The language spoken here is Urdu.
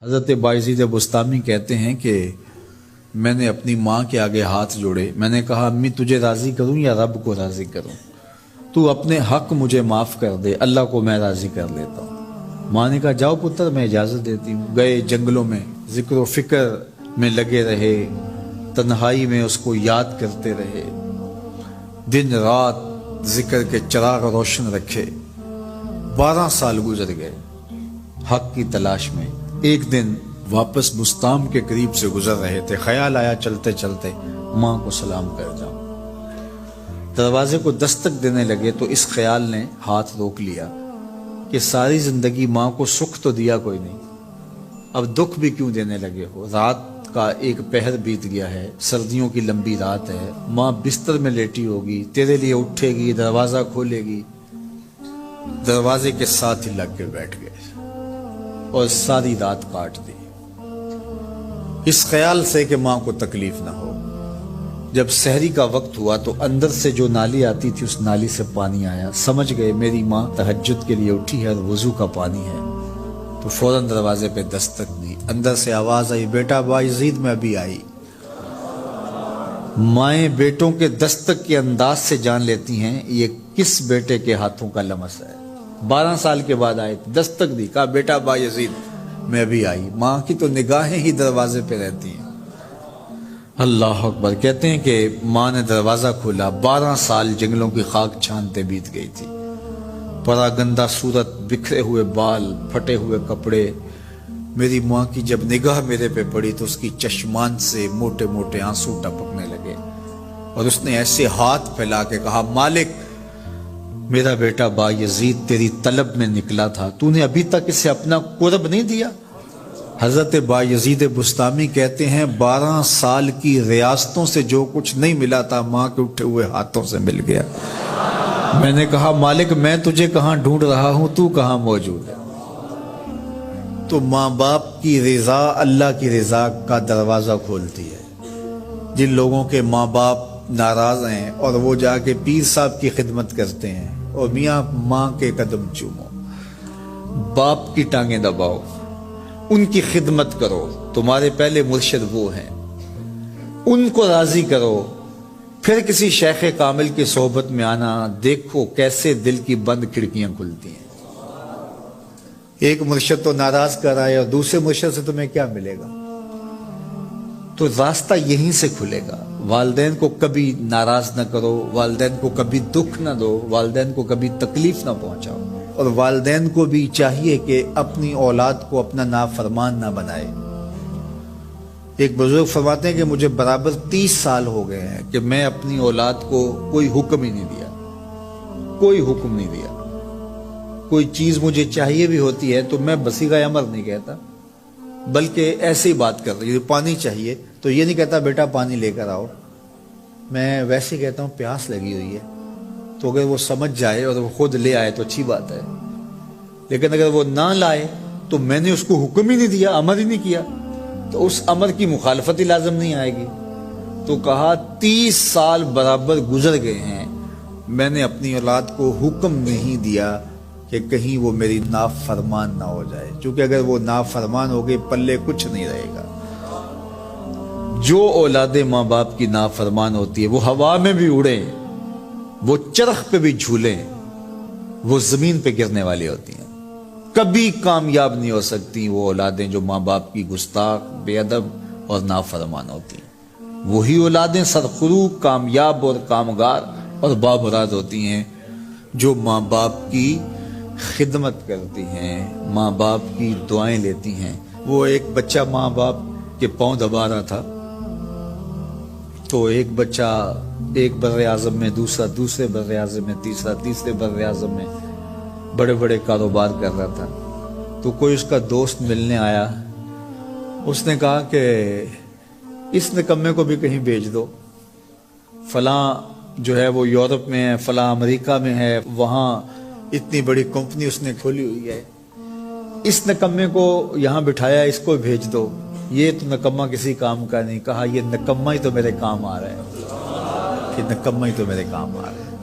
حضرت بایزید بستامی کہتے ہیں کہ میں نے اپنی ماں کے آگے ہاتھ جوڑے، میں نے کہا امی تجھے راضی کروں یا رب کو راضی کروں؟ تو اپنے حق مجھے معاف کر دے، اللہ کو میں راضی کر لیتا ہوں۔ ماں نے کہا جاؤ پتر میں اجازت دیتی ہوں۔ گئے جنگلوں میں، ذکر و فکر میں لگے رہے، تنہائی میں اس کو یاد کرتے رہے، دن رات ذکر کے چراغ روشن رکھے۔ 12 سال گزر گئے حق کی تلاش میں۔ ایک دن واپس بستام کے قریب سے گزر رہے تھے، خیال آیا چلتے چلتے ماں کو سلام کر جاؤں۔ دروازے کو دستک دینے لگے تو اس خیال نے ہاتھ روک لیا کہ ساری زندگی ماں کو سکھ تو دیا کوئی نہیں، اب دکھ بھی کیوں دینے لگے ہو؟ رات کا ایک پہر بیت گیا ہے، سردیوں کی لمبی رات ہے، ماں بستر میں لیٹی ہوگی، تیرے لیے اٹھے گی، دروازہ کھولے گی۔ دروازے کے ساتھ ہی لگ کے بیٹھ گئے اور ساری رات کاٹ دی، اس خیال سے کہ ماں کو تکلیف نہ ہو۔ جب سحری کا وقت ہوا تو اندر سے جو نالی آتی تھی اس نالی سے پانی آیا، سمجھ گئے میری ماں تہجد کے لیے اٹھی ہے اور وضو کا پانی ہے، تو فوراً دروازے پہ دستک دی۔ اندر سے آواز آئی بیٹا بایزید میں ابھی آئی۔ مائیں بیٹوں کے دستک کے انداز سے جان لیتی ہیں یہ کس بیٹے کے ہاتھوں کا لمس ہے۔ 12 سال کے بعد آئے، دستک دی، کہا بیٹا بایزید میں ابھی آئی۔ ماں کی تو نگاہیں ہی دروازے پہ رہتی ہیں۔ اللہ اکبر۔ کہتے ہیں کہ ماں نے دروازہ کھولا، 12 سال جنگلوں کی خاک چھانتے بیت گئی تھی، پراگندہ صورت، بکھرے ہوئے بال، پھٹے ہوئے کپڑے۔ میری ماں کی جب نگاہ میرے پہ پڑی تو اس کی چشمان سے موٹے موٹے آنسو ٹپکنے لگے، اور اس نے ایسے ہاتھ پھیلا کے کہا مالک میرا بیٹا بایزید تیری طلب میں نکلا تھا، تو نے ابھی تک اسے اپنا قرب نہیں دیا۔ حضرت بایزید بستامی کہتے ہیں 12 سال کی ریاستوں سے جو کچھ نہیں ملا تھا ماں کے اٹھے ہوئے ہاتھوں سے مل گیا۔ میں نے کہا مالک میں تجھے کہاں ڈھونڈ رہا ہوں، تو کہاں موجود ہے؟ تو ماں باپ کی رضا اللہ کی رضا کا دروازہ کھولتی ہے۔ جن لوگوں کے ماں باپ ناراض ہیں اور وہ جا کے پیر صاحب کی خدمت کرتے ہیں، اور میاں ماں کے قدم چومو، باپ کی ٹانگیں دباؤ، ان کی خدمت کرو، تمہارے پہلے مرشد وہ ہیں، ان کو راضی کرو، پھر کسی شیخ کامل کی صحبت میں آنا، دیکھو کیسے دل کی بند کھڑکیاں کھلتی ہیں۔ ایک مرشد تو ناراض کر رہا ہے اور دوسرے مرشد سے تمہیں کیا ملے گا؟ تو راستہ یہیں سے کھلے گا۔ والدین کو کبھی ناراض نہ کرو، والدین کو کبھی دکھ نہ دو، والدین کو کبھی تکلیف نہ پہنچاؤ، اور والدین کو بھی چاہیے کہ اپنی اولاد کو اپنا نافرمان نہ بنائے۔ ایک بزرگ فرماتے ہیں کہ مجھے برابر 30 سال ہو گئے ہیں کہ میں اپنی اولاد کو کوئی حکم ہی نہیں دیا، کوئی حکم نہیں دیا۔ کوئی چیز مجھے چاہیے بھی ہوتی ہے تو میں بصیغہ امر نہیں کہتا، بلکہ ایسے ہی بات کر رہی ہوں۔ پانی چاہیے تو یہ نہیں کہتا بیٹا پانی لے کر آؤ، میں ویسے کہتا ہوں پیاس لگی ہوئی ہے، تو اگر وہ سمجھ جائے اور وہ خود لے آئے تو اچھی بات ہے، لیکن اگر وہ نہ لائے تو میں نے اس کو حکم ہی نہیں دیا، امر ہی نہیں کیا، تو اس امر کی مخالفت ہی لازم نہیں آئے گی۔ تو کہا 30 سال برابر گزر گئے ہیں، میں نے اپنی اولاد کو حکم نہیں دیا کہ کہیں وہ میری نافرمان نہ ہو جائے، چونکہ اگر وہ نافرمان ہو گئے پلے کچھ نہیں رہے گا۔ جو اولادیں ماں باپ کی نافرمان ہوتی ہے وہ ہوا میں بھی اڑیں، وہ چرخ پہ بھی جھولیں، وہ زمین پہ گرنے والی ہوتی ہیں، کبھی کامیاب نہیں ہو سکتی وہ اولادیں جو ماں باپ کی گستاخ، بے ادب اور نافرمان ہوتی ہیں۔ وہی اولادیں سرخرو، کامیاب اور کامگار اور بامراد ہوتی ہیں جو ماں باپ کی خدمت کرتی ہیں، ماں باپ کی دعائیں لیتی ہیں۔ وہ ایک بچہ ماں باپ کے پاؤں دبا رہا تھا، تو ایک بچہ ایک بر اعظم میں، دوسرا دوسرے بر اعظم میں، تیسرا تیسرے بر اعظم میں بڑے بڑے کاروبار کر رہا تھا۔ تو کوئی اس کا دوست ملنے آیا، اس نے کہا کہ اس نکمے کو بھی کہیں بھیج دو، فلاں جو ہے وہ یورپ میں ہے، فلاں امریکہ میں ہے، وہاں اتنی بڑی کمپنی اس نے کھولی ہوئی ہے، اس نکمے کو یہاں بٹھایا، اس کو بھیج دو، یہ تو نکمہ کسی کام کا نہیں۔ کہا یہ نکمہ ہی تو میرے کام آ رہا ہے، کہ نکمہ ہی تو میرے کام آ رہا ہے۔